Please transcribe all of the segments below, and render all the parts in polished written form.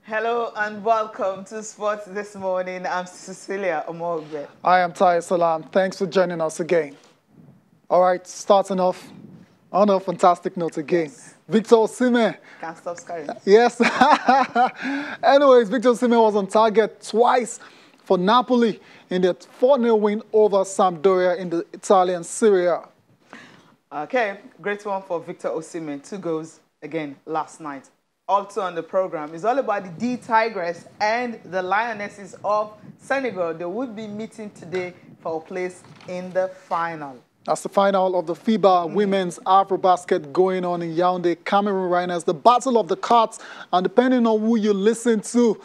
Hello and welcome to Sports This Morning. I'm Cecilia Omogbe. I am Ty Salam. Thanks for joining us again. All right, starting off on a fantastic note again. Yes. Victor Osimhen. Can't stop scaring. Yes. Anyways, Victor Osimhen was on target twice for Napoli in their 4-0 win over Sampdoria in the Italian Serie A. Okay, great one for Victor Osimhen. 2 goals again last night. Also on the program is all about the D Tigress and the Lionesses of Senegal. They would be meeting today for a place in the final. That's the final of the FIBA Women's Afrobasket going on in Yaoundé, Cameroon right now. It's the battle of the cards, and depending on who you listen to,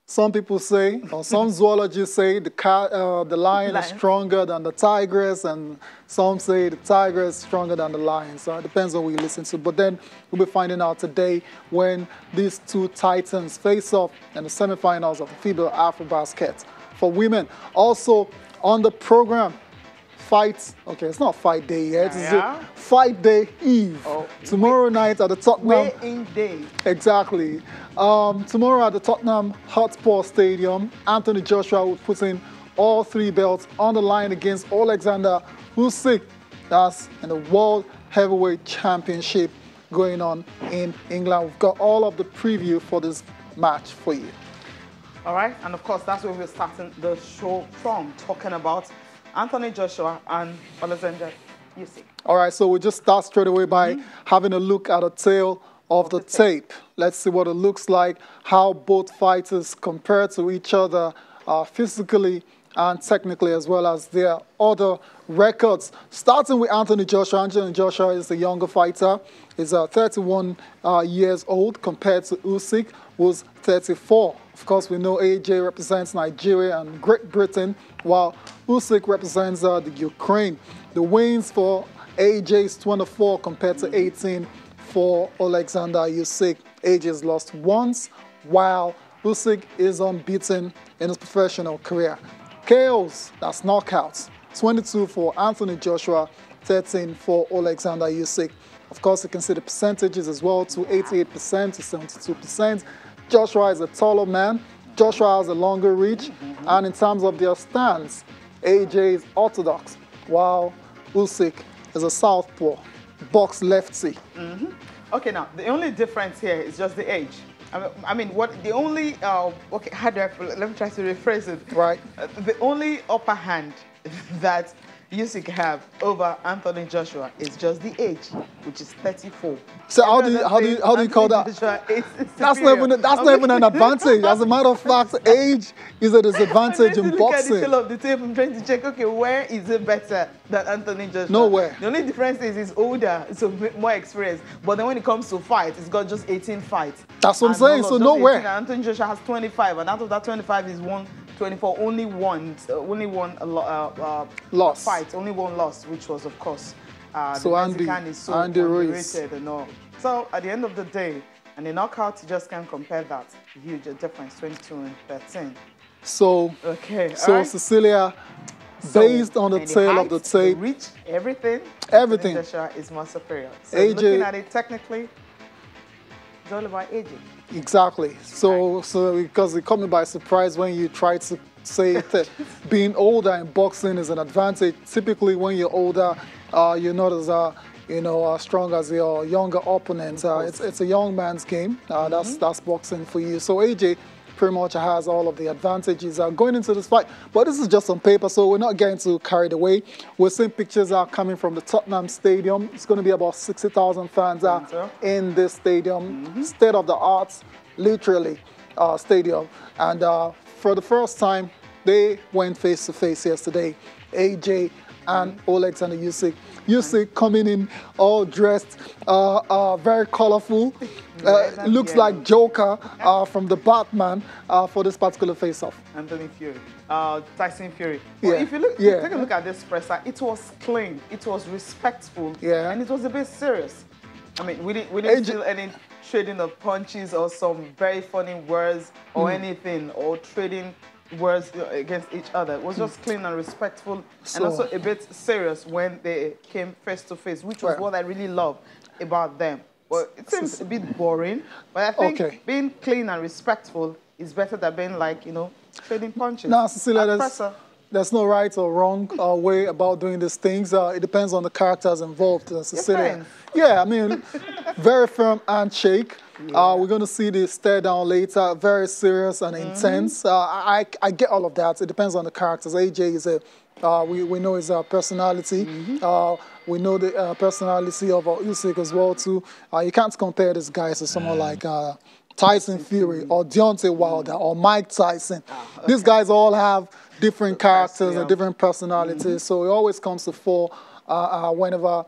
some people say, or some zoologists say, the lion is stronger than the tigress, and some say the tigress is stronger than the lion. So it depends on who you listen to. But then we'll be finding out today when these two titans face off in the semifinals of the FIBA Afrobasket for women. Also on the program, fight. Okay, it's not fight day yet. It's fight day eve. Oh, tomorrow night at the Tottenham. Weigh-in day. Exactly. Tomorrow at the Tottenham Hotspur Stadium, Anthony Joshua will put in all 3 belts on the line against Alexander Usyk. That's in the World Heavyweight Championship going on in England. We've got all of the preview for this match for you. All right, and of course that's where we're starting the show from, talking about Anthony Joshua and Alexander Usyk. All right, so we'll just start straight away by having a look at a tail of the tape. Let's see what it looks like, how both fighters compare to each other physically and technically, as well as their other records. Starting with Anthony Joshua. Anthony Joshua is the younger fighter. He's 31 years old compared to Usyk, who's 34. Of course, we know AJ represents Nigeria and Great Britain, while Usyk represents the Ukraine. The wins for AJ is 24 compared to 18 for Alexander Usyk. AJ has lost once, while Usyk is unbeaten in his professional career. KOs, that's knockouts, 22 for Anthony Joshua, 13 for Alexander Usyk. Of course, you can see the percentages as well, to 88% to 72%. Joshua is a taller man. Joshua has a longer reach. And in terms of their stance, AJ is orthodox, while Usyk is a southpaw, box lefty. Okay, now, the only difference here is just the age. I mean, what the only, okay, how do let me try to rephrase it. Right. The only upper hand that Usyk have over Anthony Joshua is just the age, which is 34. So how do you call that? That's not even an advantage. As a matter of fact, age is a disadvantage in boxing. Look at the tail of the tape. I'm trying to check. Okay, where is it better than Anthony Joshua? Nowhere. The only difference is he's older, so more experienced. But then when it comes to fight, he's got just 18 fights. That's what I'm saying. So nowhere. 18, Anthony Joshua has 25, and out of that 25 is 24, only one loss. Fight, only one loss, which was, of course, so the Andy, Mexican is so Andy underrated and all. So at the end of the day, and the knockout, you just can't compare that. Huge difference, 22 and 13. So, okay, so Cecilia, based on the tail of the tape, the reach, everything, Joshua is more superior. So AJ, looking at it technically, it's all about AJ. Exactly. So because it caught me by surprise when you try to say that being older in boxing is an advantage. Typically, when you're older, you're not as strong as your younger opponents. It's a young man's game. That's boxing for you. So AJ pretty much has all of the advantages going into this fight. But this is just on paper, so we're not getting too carried away. We're seeing pictures are coming from the Tottenham Stadium. It's going to be about 60,000 fans in this stadium. State of the art, literally, stadium. And for the first time, they went face to face yesterday. AJ and Alexander Usyk. Usyk coming in all dressed, very colorful. Looks like Joker from the Batman for this particular face-off. Anthony Fury, Tyson Fury. Well, if you look, take a look at this presser, it was clean, it was respectful, and it was a bit serious. I mean, we didn't feel any trading of punches or some very funny words or anything, or trading words against each other. It was just clean and respectful, and also a bit serious when they came face to face, which was what I really love about them. Well, it seems a bit boring, but I think being clean and respectful is better than being like, you know, trading punches. Now, Cecilia, there's no right or wrong way about doing these things. It depends on the characters involved, Cecilia. Yeah, I mean, very firm handshake. Yeah. We're going to see the stare down later. Very serious and intense. I get all of that. It depends on the characters. AJ is we know his personality. We know the personality of Usyk as well too. You can't compare these guys to someone like Tyson Fury or Deontay Wilder or Mike Tyson. These guys all have different characters and different personalities, so it always comes to fore whenever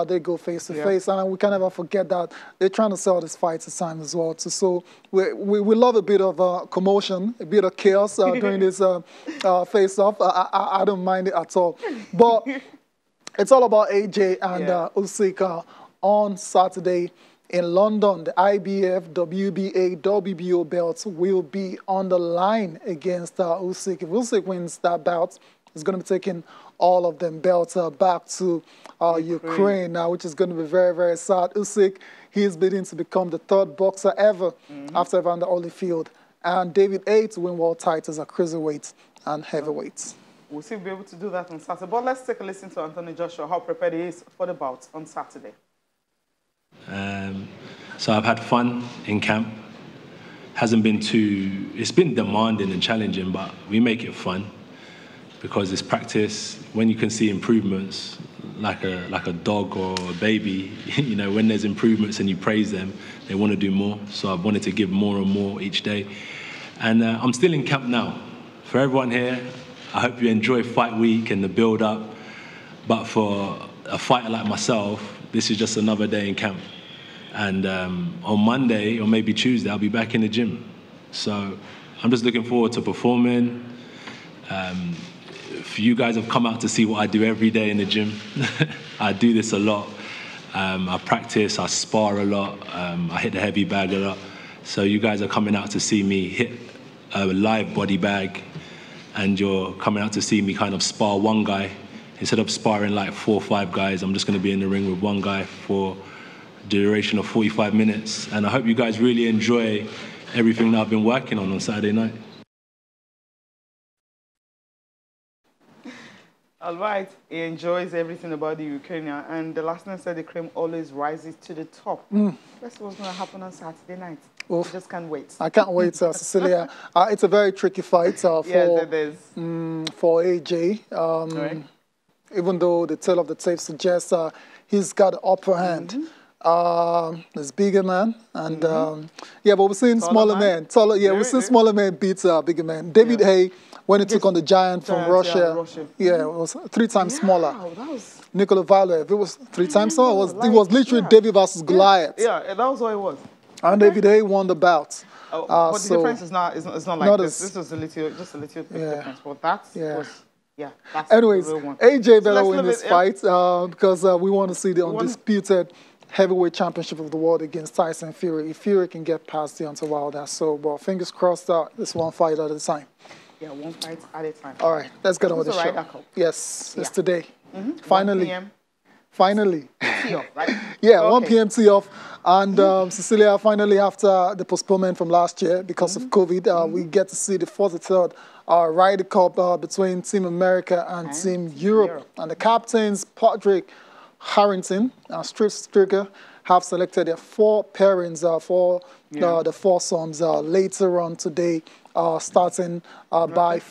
they go face to face, and we can never forget that they're trying to sell this fight at times as well too. So we love a bit of commotion, a bit of chaos during this face-off. I don't mind it at all, but it's all about AJ and Usyk on Saturday in London. The IBF, WBA, WBO belts will be on the line against Usyk. If Usyk wins that bout, he's going to be taking all of them belts back to Ukraine now, which is going to be very, very sad. Usyk, he is bidding to become the third boxer ever after Evander Holyfield and David Haye to win world titles at cruiserweight and heavyweight. We'll see if we'll be able to do that on Saturday. But let's take a listen to Anthony Joshua, how prepared he is for the bout on Saturday. So I've had fun in camp. It's been demanding and challenging, but we make it fun because it's practice. When you can see improvements, like a dog or a baby, you know, when there's improvements and you praise them, they want to do more. So I've wanted to give more and more each day. And I'm still in camp now. For everyone here, I hope you enjoy fight week and the build up. But for a fighter like myself, this is just another day in camp. And on Monday or maybe Tuesday, I'll be back in the gym. So I'm just looking forward to performing. If you guys have come out to see what I do every day in the gym, I do this a lot. I practice, I spar a lot, I hit the heavy bag a lot. So you guys are coming out to see me hit a live body bag, and you're coming out to see me kind of spar one guy. Instead of sparring like 4 or 5 guys, I'm just going to be in the ring with one guy for the duration of 45 minutes. And I hope you guys really enjoy everything that I've been working on Saturday night. All right, he enjoys everything about the Ukrainian. And the last time said the cream always rises to the top. Let's see what's going to happen on Saturday night. I just can't wait. I can't wait, Cecilia. It's a very tricky fight for AJ. Right. Even though the tail of the tape suggests he's got the upper hand. There's bigger man, and but we're seeing smaller men. We're seeing smaller men beat bigger men. David Haye, when he took on the giant from Russia, it was 3 times smaller. Nikola Valev, it was 3 times smaller. It was literally David versus Goliath. Yeah, that was what it was. And David Haye won the bout. But the difference is not like this. This was just a little bit difference. But that's that's anyways, the real one. AJ better win this fight because we want to see the undisputed heavyweight championship of the world against Tyson Fury. If Fury can get past Deontay Wilder, but fingers crossed this one fight at a time. Yeah, one fight at a time. All right, let's get on with the show. Ryder Cup. Yes, it's today. Finally. 1 p.m. Finally. Tee-off, right? Yeah, 1 p.m. tee-off. And Cecilia, finally, after the postponement from last year because of COVID, we get to see the 43rd Ryder Cup between Team America and Team Europe. And the captains, Patrick Harrington and Steve Stricker, have selected their 4 pairings for the foursomes later on today, starting by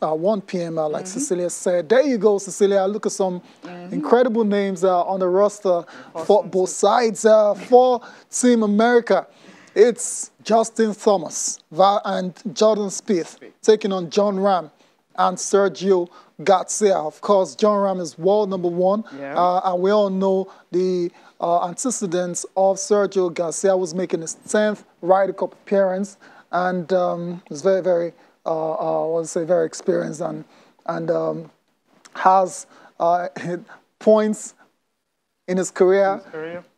1 p.m. Like Cecilia said. There you go, Cecilia. Look at some incredible names on the roster for both sides. For Team America, it's Justin Thomas and Jordan Spieth taking on John Ram and Sergio Garcia. Of course, John Ram is world #1, and we all know the antecedents of Sergio Garcia was making his 10th Ryder Cup appearance, and is very, very, very experienced and has points in his career,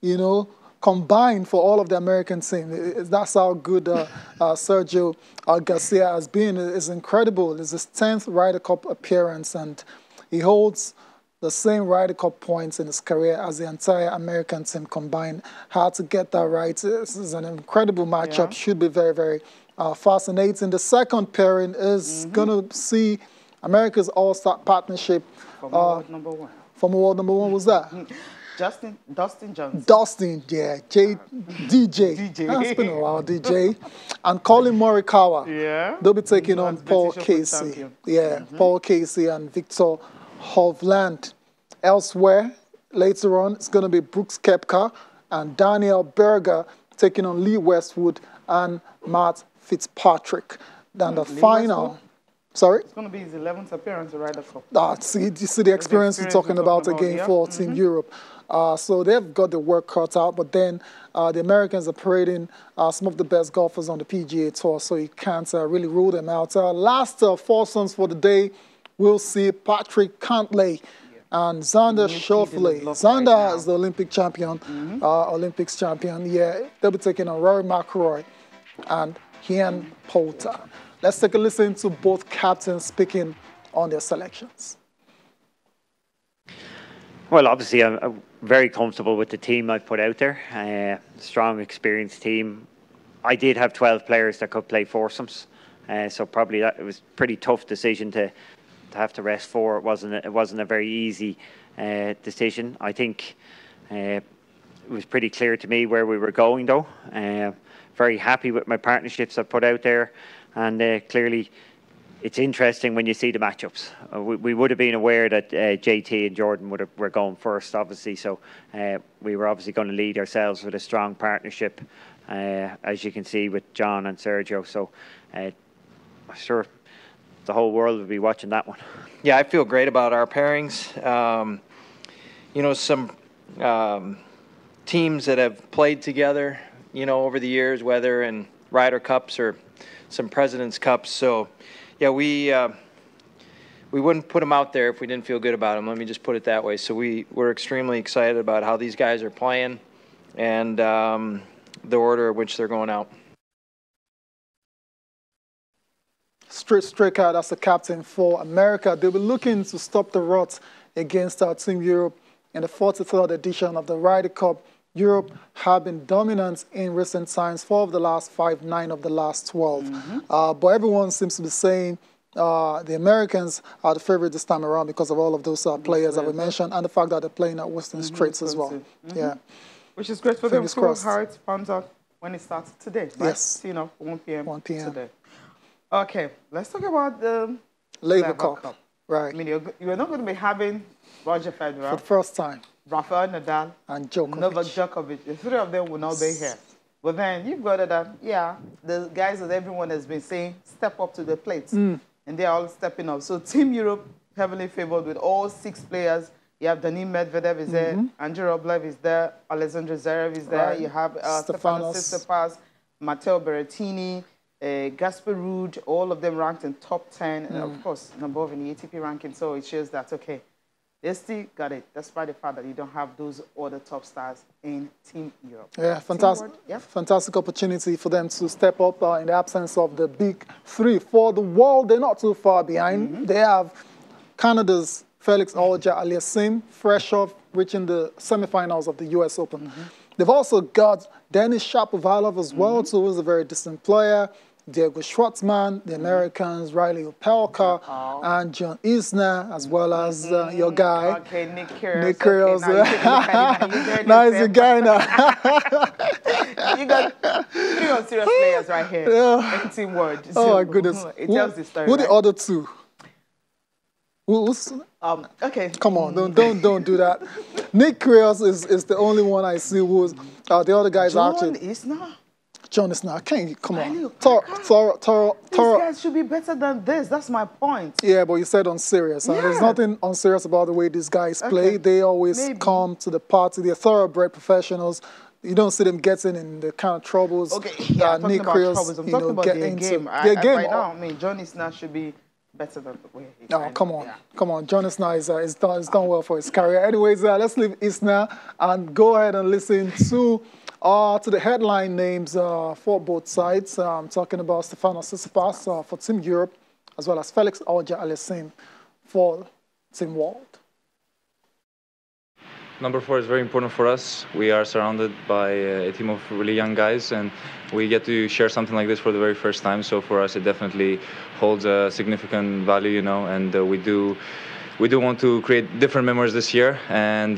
you know, combined for all of the American team. That's how good Sergio Garcia has been. It's incredible. It's his 10th Ryder Cup appearance, and he holds the same Ryder Cup points in his career as the entire American team combined. Hard to get that right. This is an incredible matchup. Yeah. Should be very, very fascinating. The second pairing is going to see America's all-star partnership. From world number one. From world number one was that? Dustin Johnson. Dustin, yeah. DJ. It's been a while, DJ. And Colin Morikawa. Yeah. They'll be taking on Paul Casey. Yeah, Paul Casey and Victor Hovland. Elsewhere, later on, it's going to be Brooks Koepka and Daniel Berger taking on Lee Westwood and Matt Fitzpatrick. Then the final... Westwood? Sorry? It's going to be his 11th appearance at Ryder Cup. You see the experience you're talking about again for Team Europe. So they've got the work cut out, but then the Americans are parading some of the best golfers on the PGA Tour, so you can't really rule them out. Last foursomes for the day, we'll see Patrick Cantlay and Xander Schauffele. Xander is the Olympic champion, Olympics champion. Yeah, they'll be taking on Rory McIlroy and Ian Poulter. Let's take a listen to both captains speaking on their selections. Well, obviously, I'm very comfortable with the team I've put out there. Strong, experienced team. I did have 12 players that could play foursomes, so probably it was a pretty tough decision to have to rest four. It wasn't a very easy decision. I think it was pretty clear to me where we were going, though. Very happy with my partnerships I've put out there. And clearly, it's interesting when you see the matchups. We would have been aware that JT and Jordan were going first, obviously. So we were obviously going to lead ourselves with a strong partnership, as you can see with John and Sergio. So I'm sure the whole world will be watching that one. Yeah, I feel great about our pairings. You know, some teams that have played together, you know, over the years, whether in Ryder Cups or some President's Cups. So, yeah, we wouldn't put them out there if we didn't feel good about them. Let me just put it that way. So we're extremely excited about how these guys are playing and the order in which they're going out. Stricker, that's the captain for America. They'll be looking to stop the rot against our Team Europe in the 43rd edition of the Ryder Cup. Europe have been dominant in recent times, 4 of the last 5, 9 of the last 12. But everyone seems to be saying the Americans are the favorite this time around because of all of those players that we mentioned and the fact that they're playing at Western Straits as well. Yeah, which is great for them. So how it pans out when it starts today. Right? Yes. You know, 1 p.m. 1 p.m. today. Okay, let's talk about the Labour Cup. Right. I mean, you're not going to be having Roger Federer for the first time. Rafael Nadal and Djokovic. Novak Djokovic. The 3 of them will not be here. But then you've got that, yeah, the guys that everyone has been saying step up to the plate. And they're all stepping up. So Team Europe heavily favored with all 6 players. You have Daniil Medvedev is there, Andrei Rublev is there, Alexander Zverev is there. You have Stefanos Tsitsipas, Matteo Berrettini, Gasper Ruud, all of them ranked in top 10. And of course, number 1 in the ATP ranking. So it shows that, okay, they still got it, despite the fact that you don't have those other top stars in Team Europe. Yeah, fantastic, fantastic opportunity for them to step up in the absence of the big 3. For the world, they're not too far behind. They have Canada's Felix Auger-Aliassime, fresh off reaching the semifinals of the US Open. They've also got Denis Shapovalov as well, who is a very decent player. Diego Schwartzman, the Americans, Riley Opelka, and John Isner, as well as your guy, Nick Kyrgios. Nick Kyrgios. Now he's a guy now. You got 3 serious players right here in Team World. Oh, my goodness. It tells the story. Who the other 2? Okay. Come on, don't do that. Nick Kyrgios is the only one I see who's the other guys actually. John Isner, come on. These guys should be better than this. That's my point. Yeah, but you said unserious. And there's nothing unserious about the way these guys play. They always come to the party. They're thoroughbred professionals. You don't see them getting in the kind of troubles that Nick Kyrgios, I'm talking about their game. Right now, I mean, John Isner should be better than the way he's come on. John Isner is done well for his career. Anyways, let's leave Isner and go ahead and listen to the headline names for both sides. I'm talking about Stefanos Tsitsipas for Team Europe, as well as Felix Auger-Aliassime for Team World. number 4 is very important for us. We are surrounded by a team of really young guys, and we get to share something like this for the very first time. So for us, it definitely holds a significant value, you know, and we do want to create different memories this year, and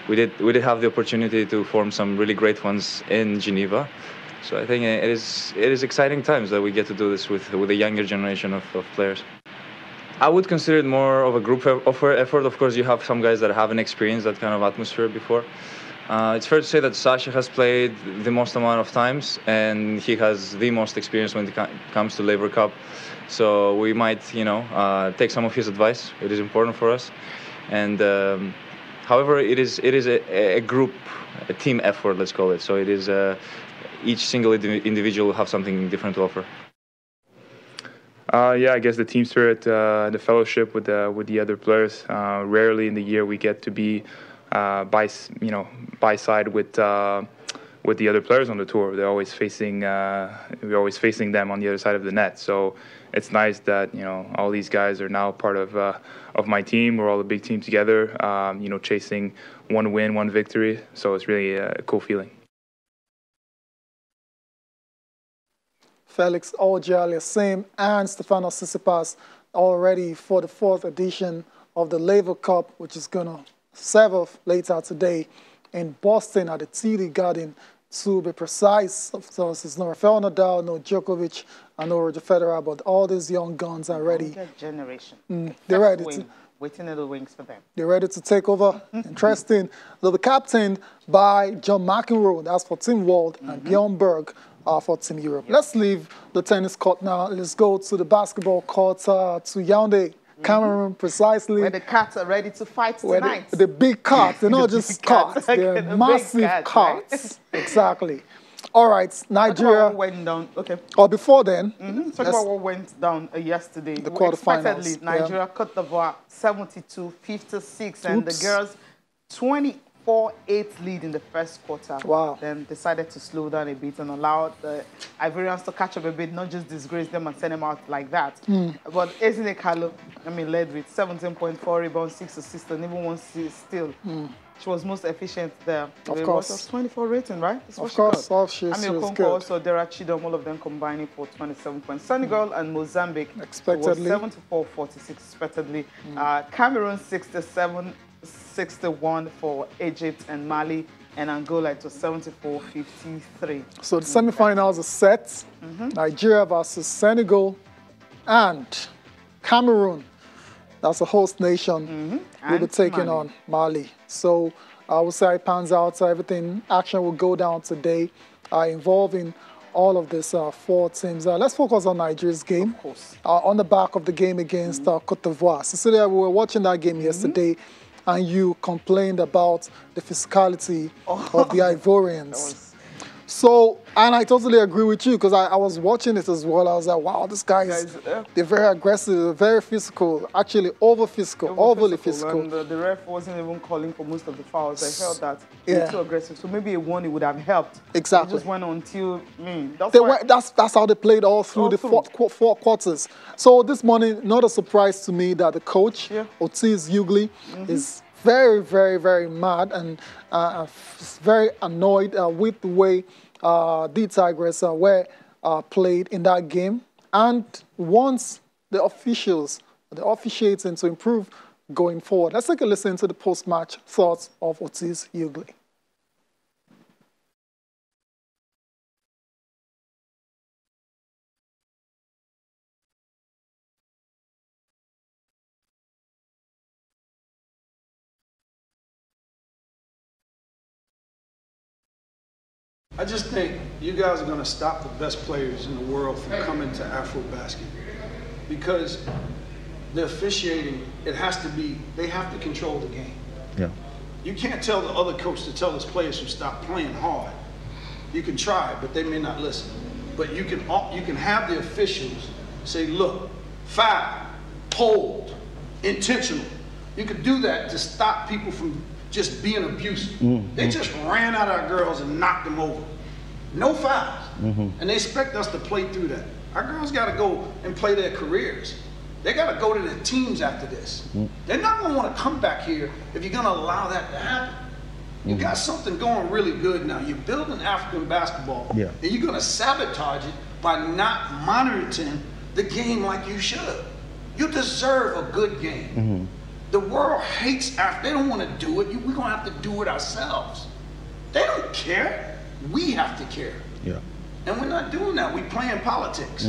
we did have the opportunity to form some really great ones in Geneva. So I think it is exciting times that we get to do this with a younger generation of players. I would consider it more of a group effort. Of course, you have some guys that haven't experienced that kind of atmosphere before. It's fair to say that Sasha has played the most amount of times, and he has the most experience when it comes to Ryder Cup. So we might, you know, take some of his advice. It is important for us. And however, it is a group, a team effort, let's call it. So it is each single individual will have something different to offer. Yeah, I guess the team spirit, the fellowship with the other players. Rarely in the year we get to be by side with the other players on the tour. They're always facing we're always facing them on the other side of the net. So it's nice that, you know, all these guys are now part of my team. We're all a big team together. You know, chasing one win, one victory. So it's really a cool feeling. Felix Auger-Aliassime and Stefanos Tsitsipas all ready for the 4th edition of the Ryder Cup, which is going to serve later today in Boston at the TD Garden. To be precise, of course, it's no Rafael Nadal, no Djokovic, and no Roger Federer, but all these young guns are ready. Generation. They're ready to. Waiting in the wings for them. They're ready to take over. Interesting. They'll be captained by John McEnroe, that's for Team World, and Bjorn Borg for Team Europe. Let's leave the tennis court now. Let's go to the basketball court, to Yaoundé, Cameroon, precisely. Where the cats are ready to fight tonight. The big cats. They're not just cats. They're massive cats. Right? Exactly. All right, Nigeria. What went down. Okay. Or before then. Talk about what went down yesterday. The quarterfinals. Expectedly, Nigeria cut the VAR 72-56, and the girls 24-8 lead in the first quarter. Wow. Then decided to slow down a bit and allow the Ivorians to catch up a bit, not just disgrace them and send them out like that. But Ezine Kalu, led with 17.4 rebounds, 6 assists, and even 1 steal. She was most efficient there. Of course. It was 24 rating, right? Of course. She was good. Also, Dera Chidom, all of them combining for 27 points. Senegal and Mozambique. Expectedly. 74-46, expectedly. Cameroon 67-61 for Egypt and Mali. And Angola, it was 74-53. So the semifinals are set. Nigeria versus Senegal and Cameroon. That's a host nation. Will be taking on Mali. So I would say it pans out. So action will go down today, involving all of these 4 teams. Let's focus on Nigeria's game. Of course. On the back of the game against Côte d'Ivoire. Cecilia, we were watching that game yesterday, and you complained about the physicality of the Ivorians. So, and I totally agree with you, because I was watching it as well. I was like, wow, these guys, they're very aggressive, very physical, actually overly physical. And the ref wasn't even calling for most of the fouls. I felt that they were too aggressive. So maybe a warning would have helped. Exactly. It just went on until, that's how they played all through the four quarters. So this morning, not a surprise to me that the coach, Otis Hughley, is very, very, very mad and very annoyed with the way the Tigers were played in that game, and wants the officiating to improve going forward. Let's take a listen to the post-match thoughts of Otis Hughley. I just think you guys are going to stop the best players in the world from coming to Afro-basket, because the officiating, they have to control the game. Yeah. You can't tell the other coach to tell his players to stop playing hard. You can try, but they may not listen. But you can have the officials say, look, foul, hold, intentional. You could do that to stop people from just being abusive. They just ran at our girls and knocked them over. No fouls. And they expect us to play through that. Our girls got to go and play their careers. They got to go to the teams after this. They're not going to want to come back here if you're going to allow that to happen. You got something going really good now. You're building African basketball, and you're going to sabotage it by not monitoring the game like you should. You deserve a good game. The world hates Africa. They don't want to do it. We're going to have to do it ourselves. They don't care. We have to care. Yeah. And we're not doing that. We're playing politics.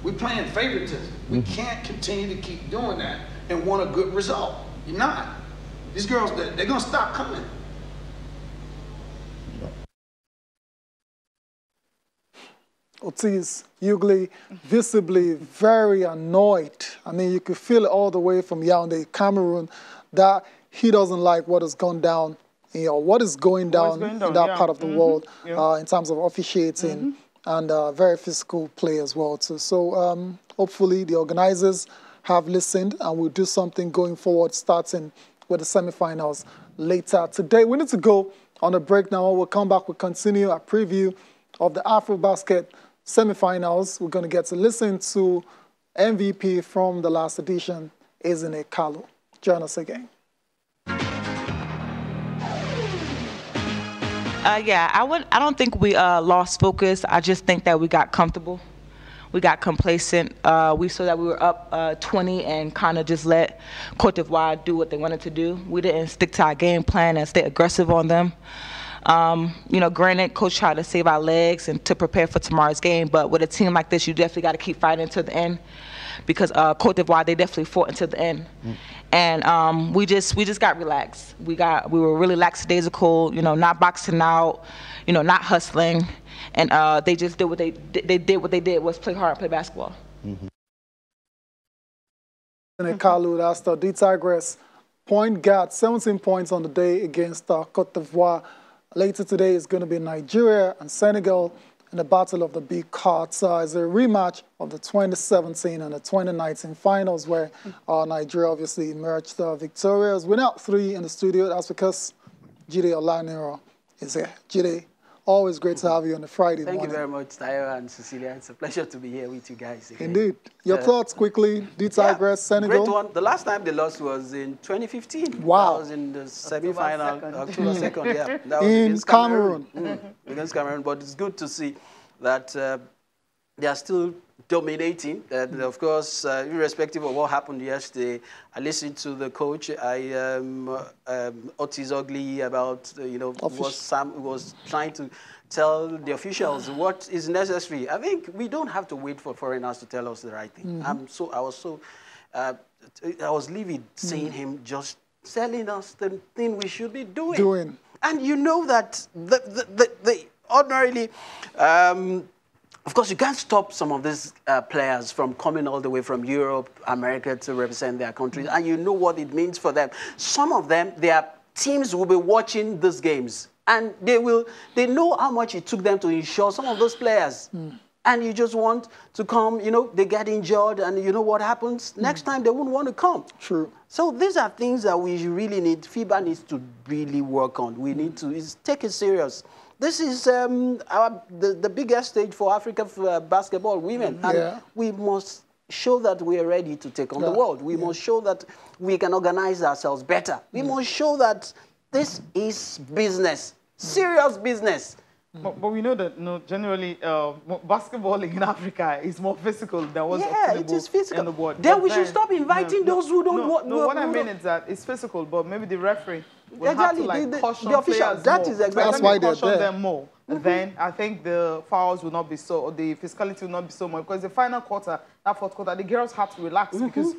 We're playing favoritism. We can't continue to keep doing that and want a good result. You're not. These girls, they're going to stop coming. Ortiz, Hughley, visibly very annoyed. I mean, you could feel it all the way from Yaoundé, Cameroon, that he doesn't like what has gone down, what is going down in that part of the world in terms of officiating and very physical play as well too. So hopefully the organizers have listened and will do something going forward, starting with the semifinals later today. We need to go on a break now. We'll come back, we'll continue our preview of the AfroBasket semifinals. We're going to get to listen to MVP from the last edition, Ezine Kalu. Join us again. Yeah, I don't think we lost focus. I just think that we got comfortable. We got complacent. We saw that we were up 20 and kind of just let Côte d'Ivoire do what they wanted to do. We didn't stick to our game plan and stay aggressive on them. Granted, coach tried to save our legs and to prepare for tomorrow's game, but with a team like this, you definitely got to keep fighting to the end, because Côte d'Ivoire, they definitely fought until the end. And we just got relaxed. We were really lackadaisical, not boxing out, not hustling, and they just did what they did was play hard, play basketball. Kalu, that's the D-Tigress point guard, 17 points on the day against Côte d'Ivoire. Later today is going to be Nigeria and Senegal in the Battle of the Big Cards. It's a rematch of the 2017 and the 2019 finals, where Nigeria obviously emerged victorious. We're now 3 in the studio. That's because Jide Olaniro is here. Jide, always great to have you on the Friday morning. Thank you very much, Tayo and Cecilia. It's a pleasure to be here with you guys again. Indeed. Your thoughts quickly, D-Tigress, Senegal? Great one. The last time they lost was in 2015. Wow. That was in the semi-final, October 2nd, yeah. That was in Cameroon. Against Cameroon, but it's good to see that they are still dominating. Of course, irrespective of what happened yesterday, I listened to the coach. Ortiz Hughley about Sam was trying to tell the officials what is necessary. I think we don't have to wait for foreigners to tell us the right thing. I was livid seeing him just telling us the thing we should be doing. And you know that the ordinarily. Of course, you can't stop some of these players from coming all the way from Europe, America to represent their countries, and you know what it means for them. Some of them, their teams will be watching these games, and they know how much it took them to insure some of those players. And you just want to come, they get injured, and you know what happens? Next time, they wouldn't want to come. True. So these are things that we really need, FIBA needs to really work on. We need to take it serious. This is the biggest stage for African basketball women. And we must show that we are ready to take on the world. We must show that we can organize ourselves better. We must show that this is business, serious business. But we know that generally basketball in Africa is more physical than what's it is physical. in the world. Then we should stop inviting those who don't want. No, what I mean is that it's physical, but maybe the referee will have to caution the official, players that more. is exactly. That's why they're caution there. them more. Then I think the fouls will not be so, or the physicality will not be so much, because the final quarter, that fourth quarter, the girls have to relax because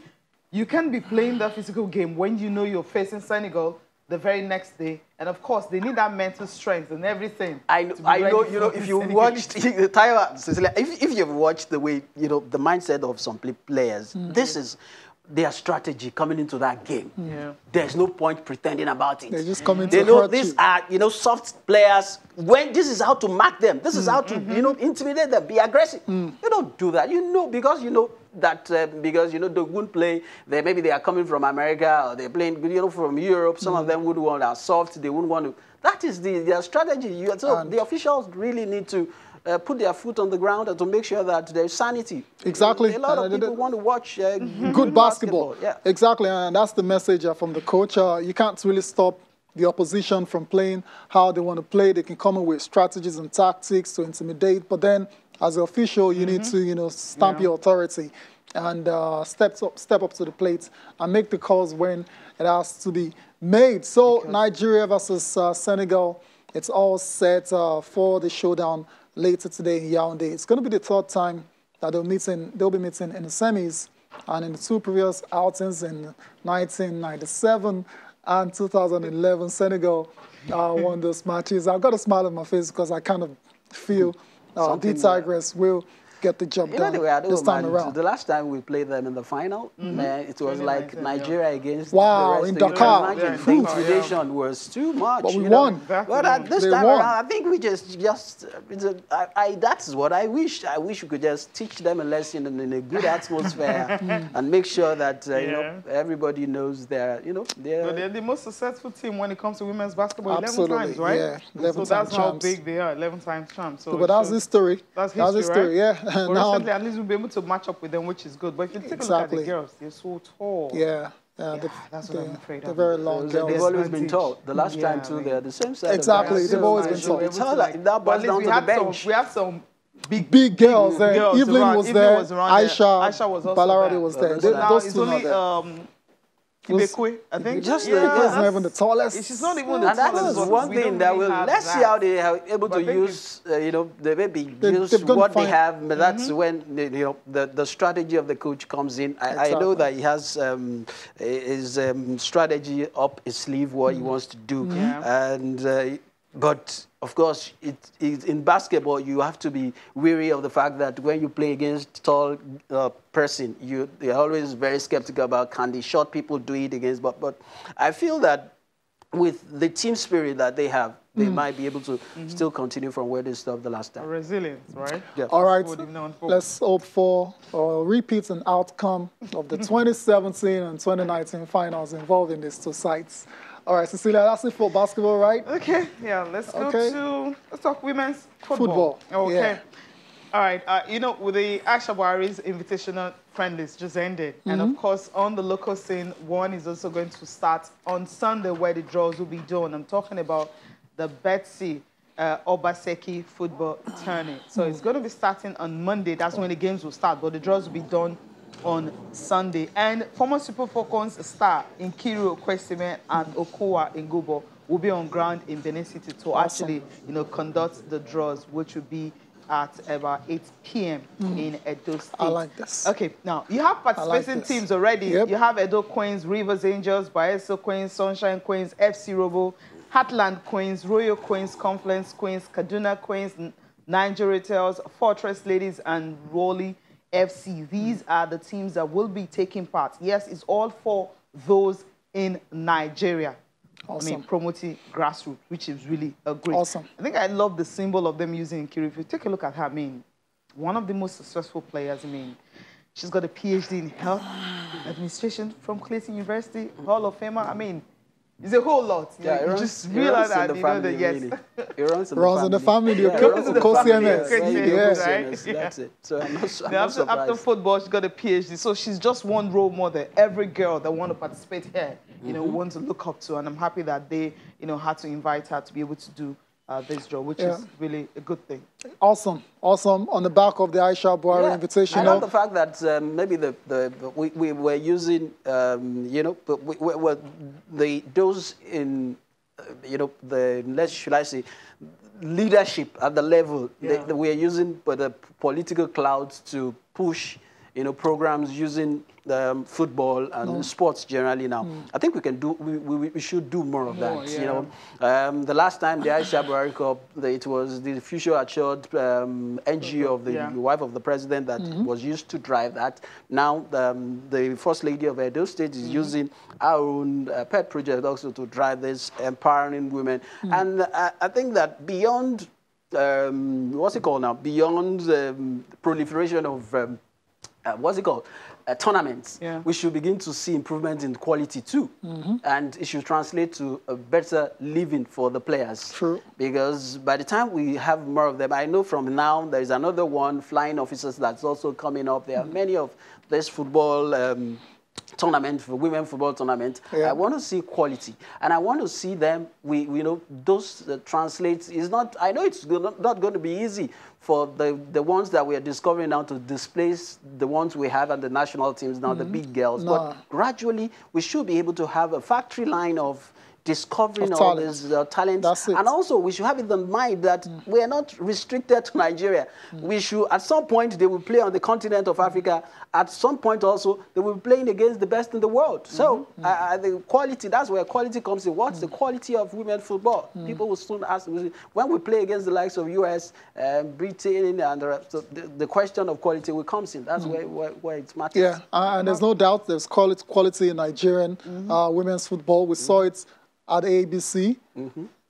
you can't be playing that physical game when you know you're facing Senegal the very next day, and of course they need that mental strength and everything. I know, if you watched Cecilia, if you've watched the way, the mindset of some players, this is their strategy coming into that game. There's no point pretending about it. They just come into They know these are, soft players. When this is how to mark them, this is how to, intimidate them, be aggressive. You don't do that, because because they wouldn't play. Maybe they are coming from America, or they're playing, from Europe. Some of them would want to soft. They wouldn't want to. That is their strategy. So the officials really need to put their foot on the ground and to make sure that there's sanity. Exactly. A lot of people want to watch good basketball. Yeah. Exactly, and that's the message from the coach. You can't really stop the opposition from playing how they want to play. They can come up with strategies and tactics to intimidate, but then as an official, you need to, stamp your authority and step up to the plate and make the calls when it has to be made. So Nigeria versus Senegal, it's all set for the showdown later today in Yaoundé. It's going to be the third time that they'll be meeting in the semis, and in the two previous outings in 1997 and 2011, Senegal won those matches. I've got a smile on my face because I kind of feel the Tigers will get the job done this time around. The last time we played them in the final, it was like Nigeria against the rest in Dakar. The intimidation was too much. But we won. But this time around, I think we just that's what I wish. I wish we could just teach them a lesson in a good atmosphere and make sure that everybody knows they're the most successful team when it comes to women's basketball. Absolutely. 11 times, right? Yeah, 11 so that's champs. how big they are. 11 times champs. So but that's history. That's history, right? Yeah. But recently, at least we'll be able to match up with them, which is good. But if you take a look at the girls, they're so tall. Yeah. That's what I'm afraid of. They're very long girls. They've always been tall. The last time, too, they're the same size. Exactly. They've always been tall. It's hard. That boils down to the bench. We have some big girls there. Evelyn was there. Aisha was also Balarabe was there. Those two are there. Ibekwe, I think. Just not even the tallest. She's not even the tallest. And that is one thing that will. Let's see how they are able to use. They maybe use what they have. But that's when the strategy of the coach comes in. I know that he has his strategy up his sleeve, what he wants to do, and. But, of course, in basketball, you have to be wary of the fact that when you play against tall person, you're always very skeptical about can the short people do it against. But I feel that with the team spirit that they have, they might be able to still continue from where they stopped the last time. Resilience, right? Yeah. All right, let's hope for a repeat and outcome of the 2017 and 2019 finals involving these two sides. All right, Cecilia, that's it for basketball, right? Okay, yeah, let's talk women's football. Okay. Yeah. All right, with the Aisha Buhari's invitational friendlies just ended. And of course, on the local scene, one is also going to start on Sunday where the draws will be done. I'm talking about the Betsy Obaseki football tourney. So it's going to be starting on Monday. That's when the games will start, but the draws will be done on Sunday. And former Super Falcons star Nkiru Okwesime and Okowa Ngobo will be on ground in Benin City to actually, conduct the draws, which will be at about 8 p.m. in Edo State. I like this. Okay, now, you have participating teams already. Yep. You have Edo Queens, Rivers Angels, Baeso Queens, Sunshine Queens, FC Robo, Heartland Queens, Royal Queens, Confluence Queens, Kaduna Queens, Nigeria Tales, Fortress Ladies, and Raleigh FC. These are the teams that will be taking part. Yes, it's all for those in Nigeria. Awesome. I mean, promoting grassroots, which is really a great. Awesome. I think I love the symbol of them using Nkiru. If you take a look at her, I mean, one of the most successful players. I mean, she's got a PhD in health administration from Clayton University, Hall of Famer. I mean, it's a whole lot. Yeah, you just realize that, yes. It runs in the family. That's it. So I'm not surprised. After football, she got a PhD. So she's just one role model. Every girl that want to participate here, want to look up to. And I'm happy that they, had to invite her to be able to do this job, which is really a good thing. Awesome. On the back of the Aisha Buhari invitation. I love the fact that maybe we were using, those in, should I say, leadership at the level that we are using the political clouds to push, programs using football and sports generally now. I think we can do, we should do more of that. The last time the Aisha Buhari Cup, it was the Future Assured NGO of the wife of the president that was used to drive that. Now the First Lady of Edo State is using our own pet project also to drive this, empowering women. And I think that beyond, what's it called now? Beyond proliferation of what's it called? Tournaments, we should begin to see improvement in quality too. And it should translate to a better living for the players. True. Because by the time we have more of them, I know from now there is another one, flying officers, that's also coming up. There are many of this football tournament, for women football tournament. I want to see quality, and I want to see them. We know those translates is not. I know it's not going to be easy for the ones that we are discovering now to displace the ones we have at the national teams now, the big girls. But gradually, we should be able to have a factory line of discovering all these talents. And also, we should have it in mind that we are not restricted to Nigeria. We should, at some point, they will play on the continent of Africa. At some point, also, they will be playing against the best in the world. So, the quality, that's where quality comes in. What's the quality of women's football? People will soon ask, when we play against the likes of US, Britain, and the question of quality will come in. That's where it matters. Yeah, and there's no doubt there's quality in Nigerian women's football. We saw it at ABC.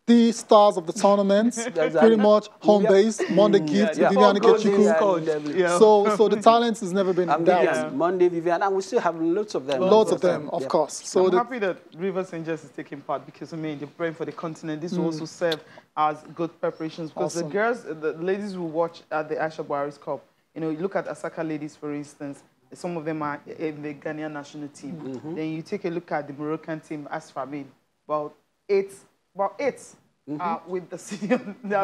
The stars of the tournament, pretty much home-based. Monday Gift, Vivian Ikechukwu. So the talent has never been in doubt. Monday, Vivian, and we still have lots of them. Lots of them, of course. So I'm happy that Rivers Rangers is taking part because, I mean, they're praying for the continent. This will also serve as good preparations because the girls, the ladies who watch at the Ryder Cup, you know, you look at Asaka ladies, for instance, some of them are in the Ghanaian national team. Then you take a look at the Moroccan team, as for me, about eight with the senior,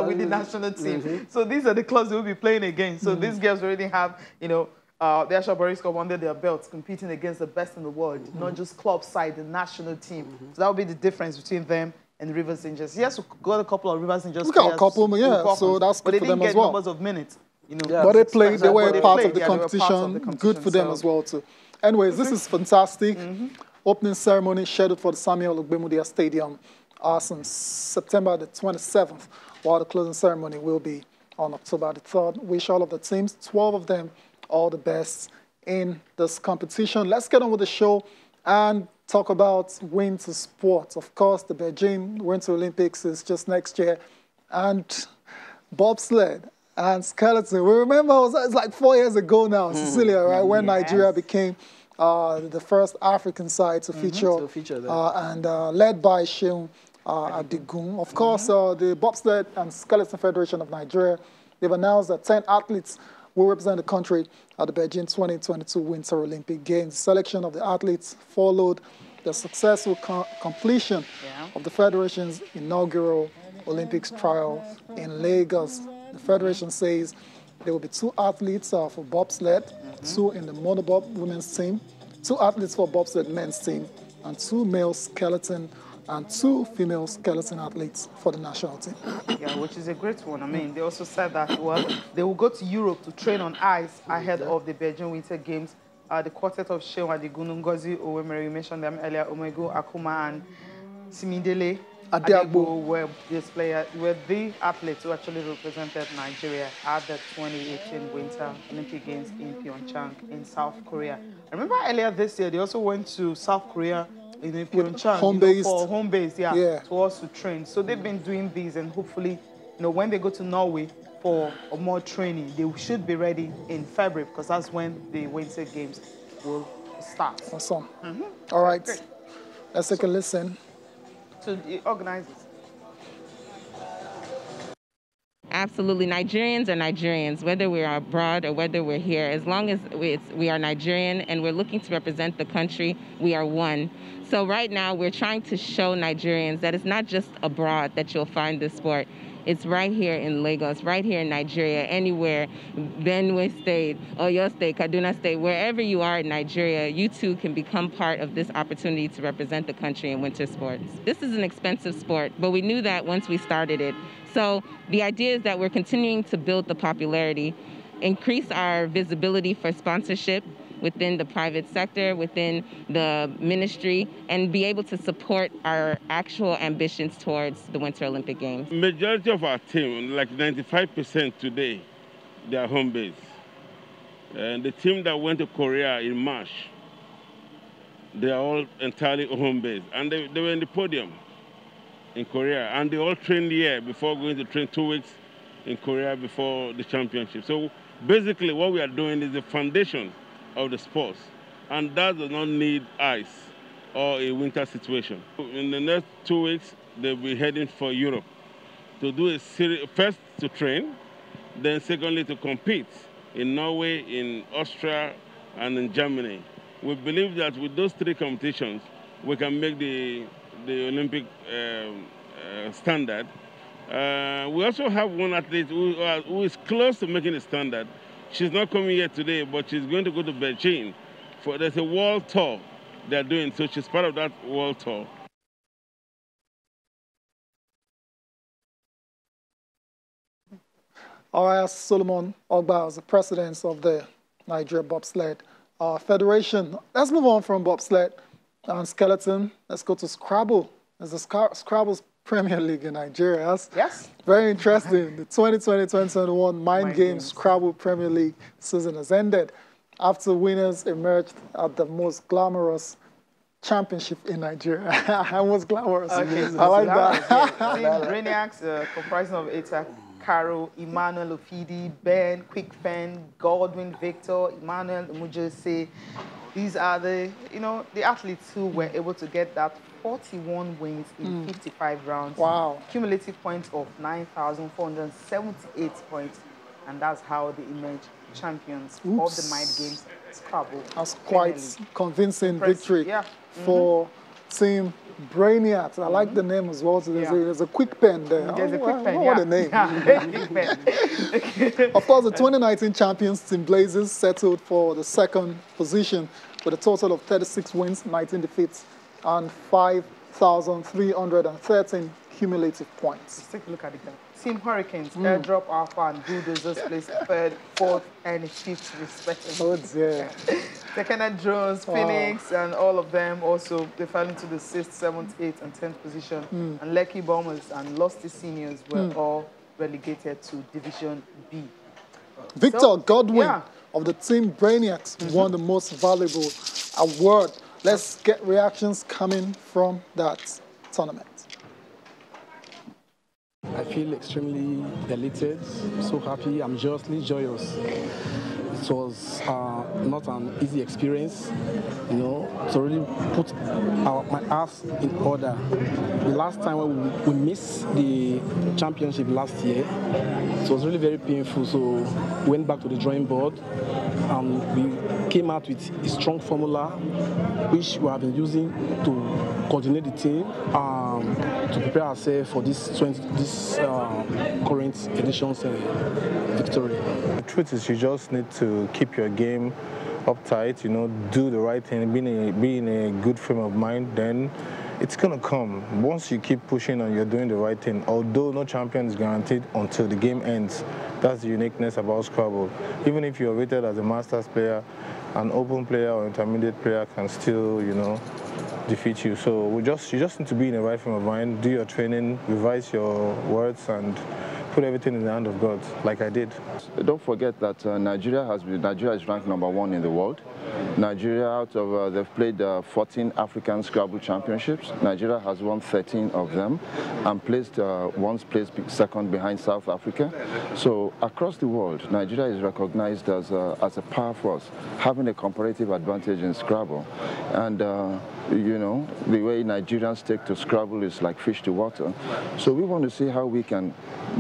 with the national team. So these are the clubs they will be playing against. So these girls already have, you know, the Ryder Cup under their belts, competing against the best in the world, not just club side, the national team. So that will be the difference between them and Rivers Rangers. Yes, we got a couple of Rivers Rangers. We got a couple, yeah. So that's good for them as well. Numbers of minutes. You know, but they played. They were part of the competition. Good for them as well too. Anyways, this is fantastic. Opening ceremony scheduled for the Samuel Ogbemudia Stadium on September the 27th, while the closing ceremony will be on October the 3rd. Wish all of the teams, 12 of them, all the best in this competition. Let's get on with the show and talk about winter sports. Of course, the Beijing Winter Olympics is just next year, and bobsled and skeleton. We remember it's like 4 years ago now, Cecilia, right, when Nigeria became the first African side to feature, and led by Seun Adigun. Of course, the Bobsled and Skeleton Federation of Nigeria, they've announced that 10 athletes will represent the country at the Beijing 2022 Winter Olympic Games. Selection of the athletes followed the successful completion of the Federation's inaugural Olympics trial in Lagos. The Federation says there will be 2 athletes for bobsled, 2 in the monobob women's team, 2 athletes for bobsled men's team, and 2 male skeleton and 2 female skeleton athletes for the national team. Yeah, which is a great one. I mean, they also said that, well, they will go to Europe to train on ice ahead of the Beijing Winter Games. The quartet of Seun Adigun, Ngozi Owemere, you mentioned them earlier, Omego Akuma and Simidele Adegbo were the athletes who actually represented Nigeria at the 2018 Winter Olympic Games in Pyeongchang in South Korea. I remember earlier this year, they also went to South Korea in Pyeongchang for home base, to also train. So they've been doing these, and hopefully, you know, when they go to Norway for more training, they should be ready in February because that's when the Winter Games will start. Awesome. All right, great. Let's take a listen to the organizers. Absolutely. Nigerians are Nigerians, whether we're abroad or whether we're here. As long as we are Nigerian and we're looking to represent the country, we are one. So right now, we're trying to show Nigerians that it's not just abroad that you'll find this sport. It's right here in Lagos, right here in Nigeria, anywhere, Benue State, Oyo State, Kaduna State, wherever you are in Nigeria, you too can become part of this opportunity to represent the country in winter sports. This is an expensive sport, but we knew that once we started it. So the idea is that we're continuing to build the popularity, increase our visibility for sponsorship within the private sector, within the ministry, and be able to support our actual ambitions towards the Winter Olympic Games. Majority of our team, like 95% today, they are home-based. And the team that went to Korea in March, they are all entirely home-based. And they were in the podium in Korea. And they all trained here before going to train 2 weeks in Korea before the championship. So basically what we are doing is the foundation of the sports, and that does not need ice or a winter situation. In the next 2 weeks, they'll be heading for Europe to do a series, first to train, then secondly to compete in Norway, in Austria, and in Germany. We believe that with those 3 competitions, we can make the Olympic standard. We also have one athlete who is close to making the standard. She's not coming here today, but she's going to go to Beijing. There's a world tour they're doing, so she's part of that world tour. All right, Solomon Ogba is the president of the Nigeria Bobsled Federation. Let's move on from bobsled and skeleton. Let's go to Scrabble. There's a Scrabble's Premier League in Nigeria. Yes. Very interesting. The 2020-2021 Mind Games Scrabble Premier League season has ended after winners emerged at the most glamorous championship in Nigeria. Most glamorous. Okay, I like that. Team Brainiacs, comprising of Eta, Caro, Emmanuel Ofidi, Ben, Quickfen, Godwin, Victor, Emmanuel Umujese. These are the athletes who were able to get that 41 wins in 55 rounds. Wow. Cumulative points of 9,478 points. And that's how they emerged champions of the Mind Games Scrabble. That's quite convincing victory for Team Brainiacs. I like the name as well. So there's a quick pen there. There's a quick pen, What a name. Of course, the 2019 champions, Team Blazers, settled for the second position with a total of 36 wins, 19 defeats, and 5,313 cumulative points. Let's take a look at it. Team Hurricanes, Airdrop, Alpha, and Bulldozers placed 3rd, 4th, and 5th respectively. Oh, yeah. Tekena Drones, Phoenix, and all of them also, they fell into the 6th, 7th, 8th, and 10th position. And Lekki Bombers and Lusty Seniors were all relegated to Division B. Victor Godwin of the Team Brainiacs won the most valuable award. Let's get reactions coming from that tournament. I feel extremely elated, so happy, I'm joyous. It was not an easy experience, to really put my ass in order. The last time when we missed the championship last year, it was really very painful, so we went back to the drawing board and we came out with a strong formula which we have been using to coordinate the team to prepare ourselves for this current edition's victory. The truth is, you just need to keep your game uptight, do the right thing, be in a good frame of mind, then it's going to come. Once you keep pushing and you're doing the right thing, although no champion is guaranteed until the game ends, that's the uniqueness about Scrabble. Even if you're rated as a Masters player, an open player or intermediate player can still, defeat you. So you just need to be in the right frame of mind, do your training, revise your words, and put everything in the hand of God, like I did. Don't forget that Nigeria is ranked #1 in the world. Nigeria, they've played 14 African Scrabble championships. Nigeria has won 13 of them and once placed second behind South Africa. So across the world, Nigeria is recognized as a power force, having a comparative advantage in Scrabble. And the way Nigerians take to Scrabble is like fish to water. So we want to see how we can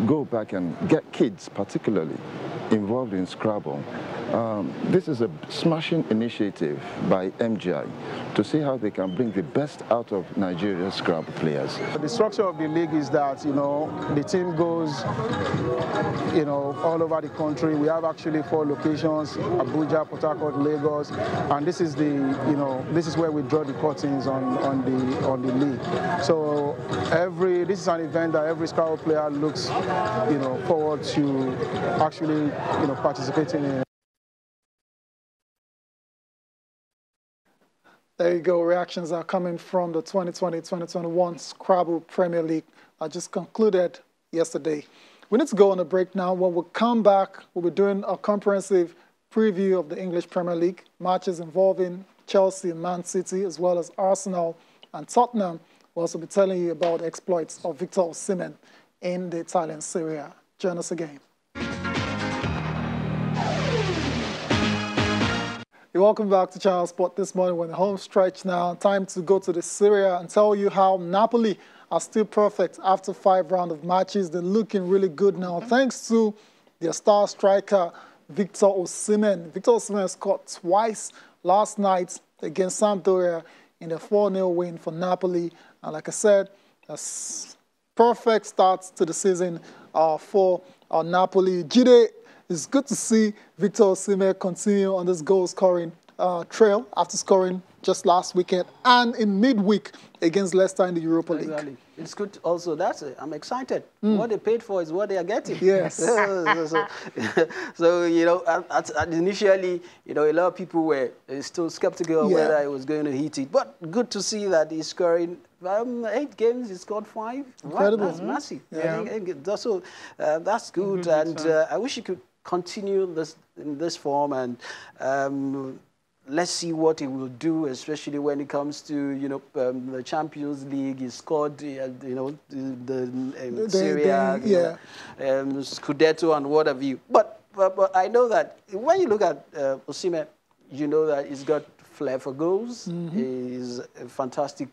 go back and get kids, particularly, involved in Scrabble. This is a smashing initiative by MGI to see how they can bring the best out of Nigeria's Scrabble players. The structure of the league is that, the team goes, all over the country. We have actually 4 locations: Abuja, Port Harcourt, Lagos, and this is this is where we draw the curtains on the league. So this is an event that every Scrabble player looks, forward to actually, participating in. There you go. Reactions are coming from the 2020-2021 Scrabble Premier League that just concluded yesterday. We need to go on a break now. When we come back, we'll be doing a comprehensive preview of the English Premier League, matches involving Chelsea and Man City, as well as Arsenal and Tottenham. We'll also be telling you about the exploits of Victor Osimhen in the Italian Serie A. Join us again. Welcome back to Channel Sport this morning. We're in the home stretch now. Time to go to the Syria and tell you how Napoli are still perfect after 5 rounds of matches. They're looking really good now, thanks to their star striker, Victor Osimhen. Victor Osimhen scored twice last night against Sampdoria in the 4-0 win for Napoli. And like I said, a perfect start to the season for Napoli. Jide, it's good to see Victor Osimhen continue on this goal-scoring trail after scoring just last weekend and in midweek against Leicester in the Europa League. Exactly. It's good also. I'm excited. What they paid for is what they are getting. Yes. So, you know, initially, you know, a lot of people were still skeptical whether he was going to hit it. But good to see that he's scoring 8 games, he scored 5. Incredible. Wow, that's massive. Yeah. So that's good. And I wish he could continue in this form, and let's see what he will do, especially when it comes to, you know, the Champions League. He scored, you know, the Syria, Scudetto and what have you. But I know that when you look at Osimhen, you know that he's got flair for goals. He's a fantastic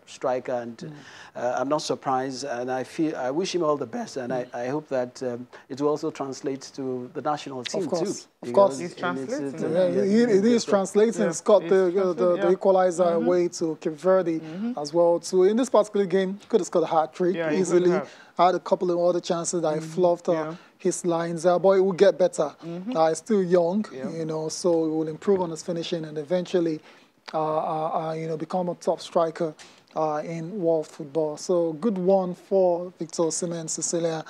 striker, and I'm not surprised, and I wish him all the best, and I hope that it will also translate to the national team too. Of course, he's translating. He is translating. He's got the equalizer away to Cape Verde as well. So in this particular game, he could have scored a hat-trick easily. Had a couple of other chances that he fluffed his lines, but it will get better. He's still young, you know, so he will improve on his finishing and eventually, you know, become a top striker in world football. So good one for Victor Osimhen, Cecilia.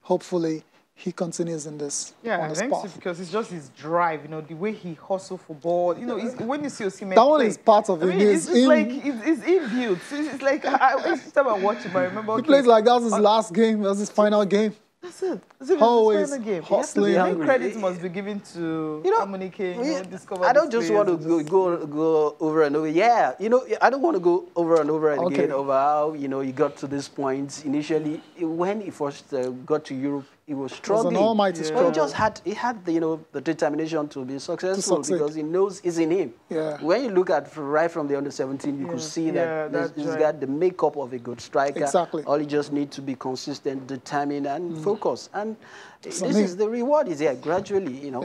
Hopefully he continues in this. I think so, because it's just his drive, you know, the way he hustles for ball. You know, when you see Osimhen that one is part of it. It's like it's inbuilt. It's like every time I watch him, I remember. He plays like that's his last game. That's his final game. That's it. As if always game. hustling. Credit must be given to Amunike. Discover I don't just want to go over and over. Yeah, you know, I don't want to go over and over again over how, you know, he got to this point. Initially, when he first got to Europe, he was struggling. It was an almighty struggle. But he had the, you know, the determination to be successful because he knows it's in him. Yeah. When you look at right from the under-17, you could see that he's got the makeup of a good striker. Exactly. All he just needs to be consistent, determined, and focused. And this is the reward is here gradually. You know,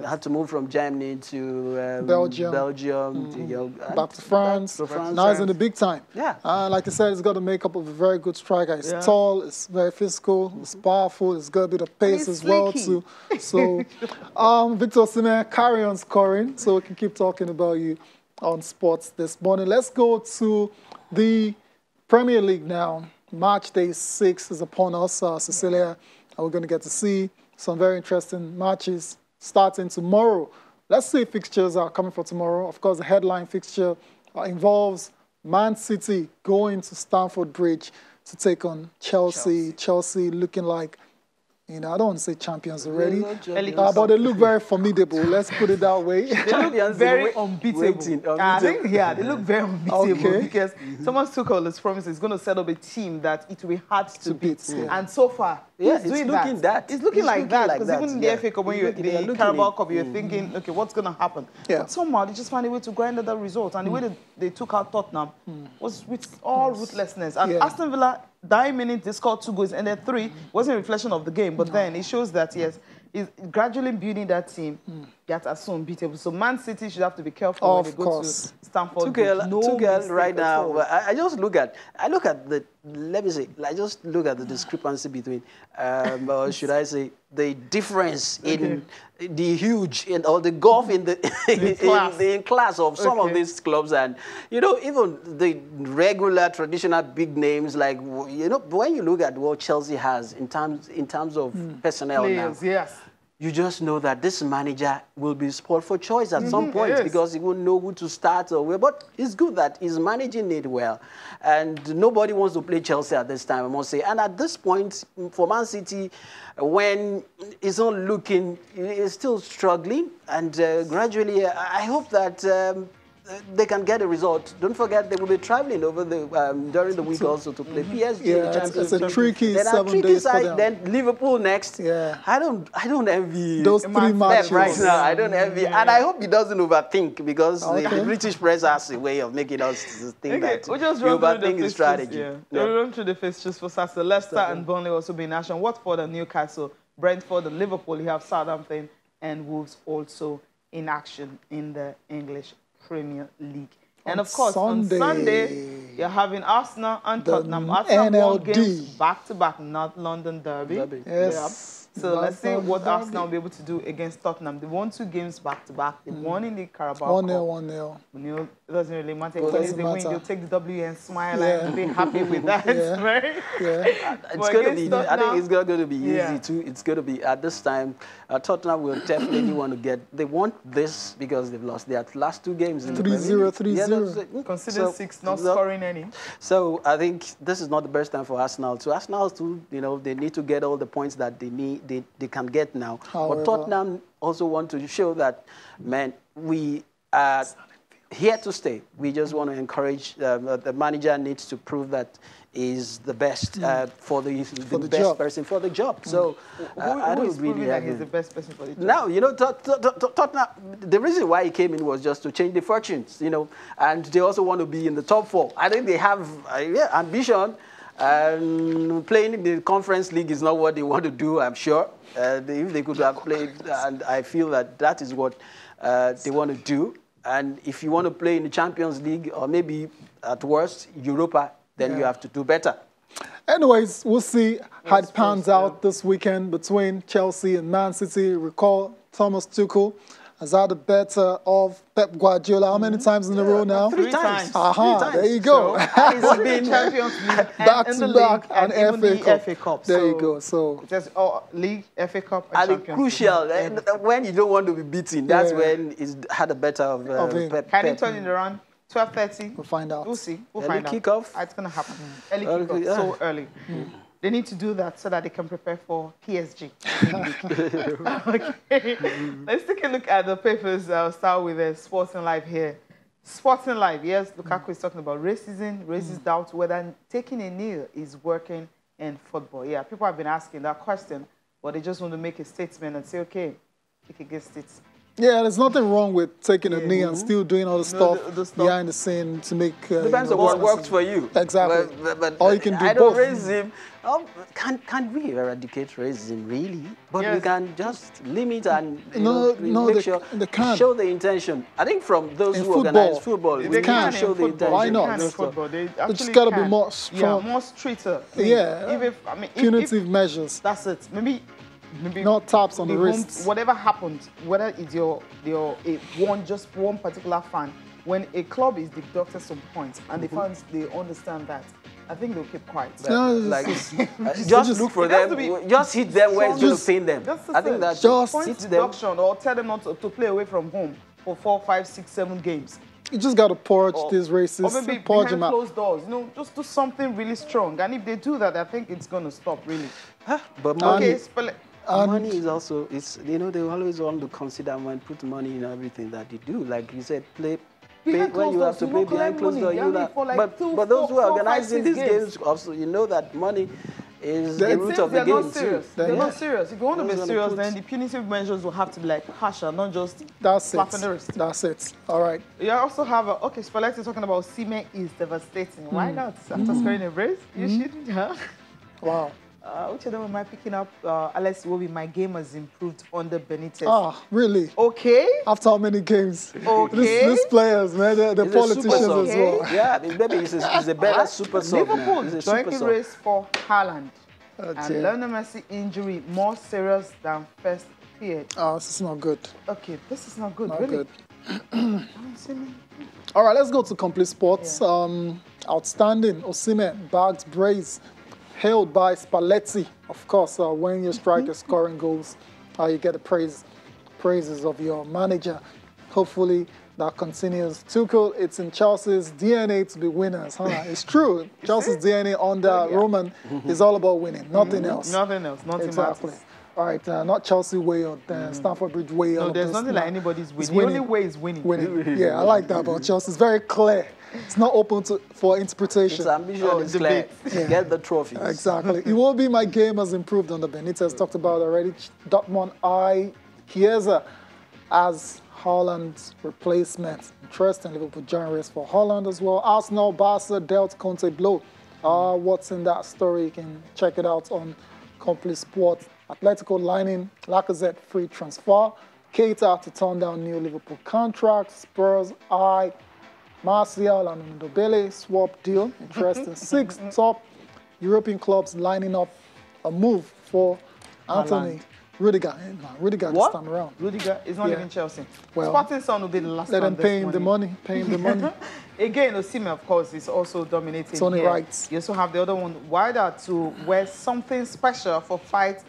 had to move from Germany to Belgium to back to France. Now he's in the big time. Yeah. Like I said, he's got the makeup of a very good striker. He's tall, he's very physical, he's powerful, he's got a bit of pace as well too. So, Victor Osimhen, carry on scoring so we can keep talking about you on sports this morning. Let's go to the Premier League now. Match day 6 is upon us, Cecilia. We're going to get to see some very interesting matches starting tomorrow. Let's see if fixtures are coming for tomorrow. Of course, the headline fixture involves Man City going to Stamford Bridge to take on Chelsea. Chelsea looking like, you know, I don't want to say champions already, but they look very formidable. Let's put it that way. They look very unbeatable. I think, they look very unbeatable because someone took all his promises. He's going to set up a team that it will be hard to beat. And so far, he's doing that. It's looking like that. Because even in the FA Cup, when you're the Carabao Cup, you're thinking, okay, what's going to happen? But somehow they just find a way to grind out that result. And the way they took out Tottenham was with all ruthlessness. And Aston Villa, dying minute, they scored 2 goals, and then 3 wasn't a reflection of the game. But then it shows that, yes, he's gradually building that team that are so unbeatable. So Man City should have to be careful when they go to Stamford. Tuchel right now, I just look at the, let me say, I just look at the discrepancy between, or should I say, the difference in the huge, or the gulf in the class of some of these clubs, and, you know, even the regular traditional big names, like, you know, when you look at what Chelsea has in terms of personnel players, now, you just know that this manager will be spoiled for choice at some point because he won't know who to start or where. But it's good that he's managing it well. And nobody wants to play Chelsea at this time, I must say. And at this point, for Man City, when it's not looking, it's still struggling. And gradually, I hope that they can get a result. Don't forget, they will be traveling over the during the week also to play PSG. Yeah, the Champions it's a League. tricky Then 7 days for them. Then Liverpool next. Yeah, I don't envy those 3 matches right now. I don't envy, and I hope he doesn't overthink because the British press has a way of making us think that we'll just you run overthink through the strategy. We'll run through the fixtures for Saturday. Leicester and Burnley also be in action. Watford and Newcastle, Brentford and Liverpool. You have Southampton and Wolves also in action in the English Premier League. And of course, on Sunday, you're having Arsenal and Tottenham. Arsenal won games back-to-back, not London Derby. Yes. Yep. So let's see what Arsenal will be able to do against Tottenham. They won 2 games back-to-back. They won in the Carabao Cup. 1-0, 1-0. It doesn't really matter. Well, If they win, they'll take the W and smile and be happy with that. Right? It's going to be. I think it's going to be easy too. It's going to be at this time. Tottenham will definitely want to get. They want this because they've lost their last 2 games. 3-0, 3-0. Consider 6 not scoring any. So I think this is not the best time for Arsenal. So Arsenal too, they need to get all the points that they need. They can get now. However, but Tottenham also want to show that, man, we are here to stay. We just want to encourage the manager needs to prove that is the best for the best person for the job. So I don't really like he's the best person for the job. Now, Tottenham, the reason why he came in was just to change the fortunes, and they also want to be in the top 4. I think they have ambition. Playing in the Conference League is not what they want to do, I'm sure. If they could have played, and I feel that is what they want to do. And if you want to play in the Champions League, or maybe at worst, Europa, then you have to do better. Anyways, we'll see how it pans out this weekend between Chelsea and Man City. Recall, Thomas Tuchel has had the better of Pep Guardiola. How many times in a row now? 3 times. There you go. So, he's been Champions League back-to-back and FA Cup. There you go. So just League, FA Cup, and Champions crucial. League. When you don't want to be beaten, that's when he's had the better of Pep. Can he turn it around? 12:30. We'll find out. We'll see. We'll find out. Kickoff. It's going to happen. Early kickoff. So early. They need to do that so that they can prepare for PSG. Okay. Let's take a look at the papers. I'll start with Sporting Life here. Sporting Life, yes, Lukaku is talking about racism, racist doubts whether taking a knee is working in football. Yeah, people have been asking that question, but they just want to make a statement and say, okay, kick against it. Yeah, there's nothing wrong with taking a knee and still doing all the stuff behind the scene to make... Depends on what works for you. Exactly. But or you can do both. Racism, can we eradicate racism, really? But we can just limit and make sure, show the intention. I think from those who organize football, they can show the intention. Why not? They just got to be more strong. Yeah, more stricter. Punitive measures. That's it. Maybe not taps on the wrists. Whatever happens, whether it's just one particular fan, when a club is deducted some points and the fans they understand that, I think they'll keep quiet. Just look for them. Just hit them where it's going to pain them. I think that's just point deduction or tell them not to play away from home for 4, 5, 6, 7 games. You just got to purge these racists. Or maybe behind closed doors, just do something really strong. And if they do that, I think it's going to stop, really. But money is also, they always want to consider when put money in everything that they do. Like you said, play when you have to play behind closed doors. But those who are organizing these games also, that money is the root of the game too. They're not serious. If you want to be serious, then the punitive measures will have to be harsher, not just slapping the wrist. That's it. All right. You also have Spalletti talking about Simeone is devastating. Why not? After scoring a brace, you shouldn't, huh? Wow. Which of them am I picking up? Alex Iwobi, my game has improved under Benitez. Ah, really? Okay. After how many games? Okay. These players, man, the politicians as well. Yeah, maybe he's a better super sub. Liverpool joint race for Haaland. And Lionel Messi injury more serious than first feared. Oh, this is not good. Okay, this is not good, not really. Good. All right, let's go to Complete Sports. Yeah. Outstanding. Osimhen bagged brace. Hailed by Spalletti, of course. When your striker scoring goals, you get the praises of your manager. Hopefully that continues. Tuchel, it's in Chelsea's DNA to be winners. Huh? It's true. Chelsea's DNA under Roman is all about winning, nothing else. Nothing else. Nothing exactly. matters. Right, not Chelsea way or Stamford Bridge way. No, there's nothing like anybody's winning. The only way is winning. Yeah, I like that about Chelsea. It's very clear. It's not open for interpretation. Its ambition is clear. Get the trophies. Exactly. It will be my game has improved under Benitez. Talked about already. Dortmund Chiesa as Haaland's replacement. Interesting. Liverpool joint race for Haaland as well. Arsenal, Barca dealt Conte blow. What's in that story? You can check it out on Complete Sport. Atletico lining Lacazette free transfer. Keita to turn down new Liverpool contract. Spurs Martial and Ndobele swap deal. Interesting. 6 top European clubs lining up a move for Anthony Rudiger. Rudiger this time around. Rudiger is not even Chelsea. Well, Sporting Son will be the last let one. them pay him the money. Pay him the money. Again, Osimhen, of course, is also dominating. It's only right. You also have the other one, Ryder, to wear something special for fight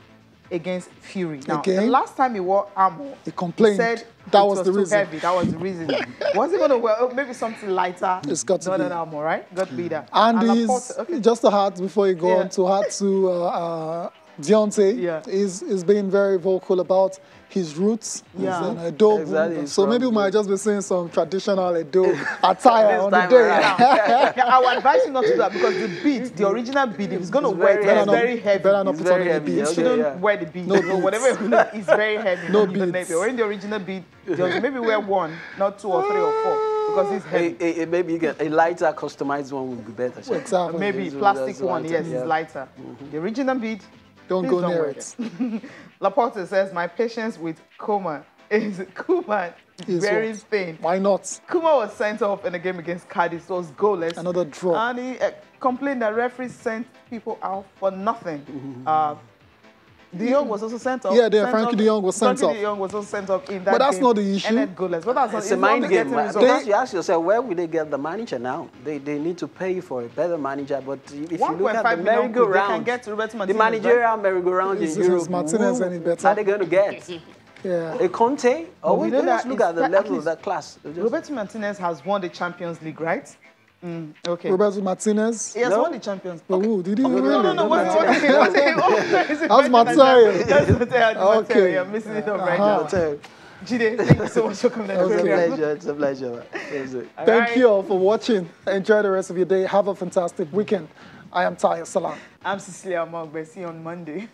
against Fury. Now, the last time he wore armor, he complained. He said that was the reason. Heavy. That was the reason. Was he going to wear maybe something lighter? It's got to be. Not an armor, right? Got to be that. And he's just to add before you go on to add to Deontay is being very vocal about his roots. Yeah. He's an Edo. Exactly. So maybe we might just be seeing some traditional Edo attire on the day. I would advise you not to do that because the bead, the original bead, if it's going to wear it, it's very heavy. Better not put on any bead. You shouldn't wear the bead. No, whatever it's very heavy. No beads. Wearing the original bead, maybe wear 1, not 2 or 3 or 4. Because it's heavy. Maybe you get a lighter, customized one would be better. Exactly. Maybe plastic one, yes, it's lighter. The original bead, don't go near it. Laporte says, my patience with Kuma is very thin. Why not? Kuma was sent off in a game against Cardiff. It was goalless. Another draw. And he complained that referees sent people out for nothing. De Jong was also sent off. Yeah, Frankie De Jong was sent off. De Jong was also sent off in that But that's game. not the issue. And then goalless. But that's it's a mind game. Because you ask yourself, where will they get the manager now? They need to pay for a better manager. But if you look at the merry-go-round, the managerial merry-go-round in Europe, who are they going to get? A Conte? Or we just look at the level of that class. Roberto Martinez has won the Champions League, right? Okay. Roberto Martinez. He has won the Champions League. Oh, did he really? No. That's Mateo. Okay. You're missing it up right now. Jide, thank you so much for coming. It's a pleasure. Thank you all for watching. Enjoy the rest of your day. Have a fantastic weekend. I am Tayo Salam. I'm Cecilia Mogbe. See you on Monday.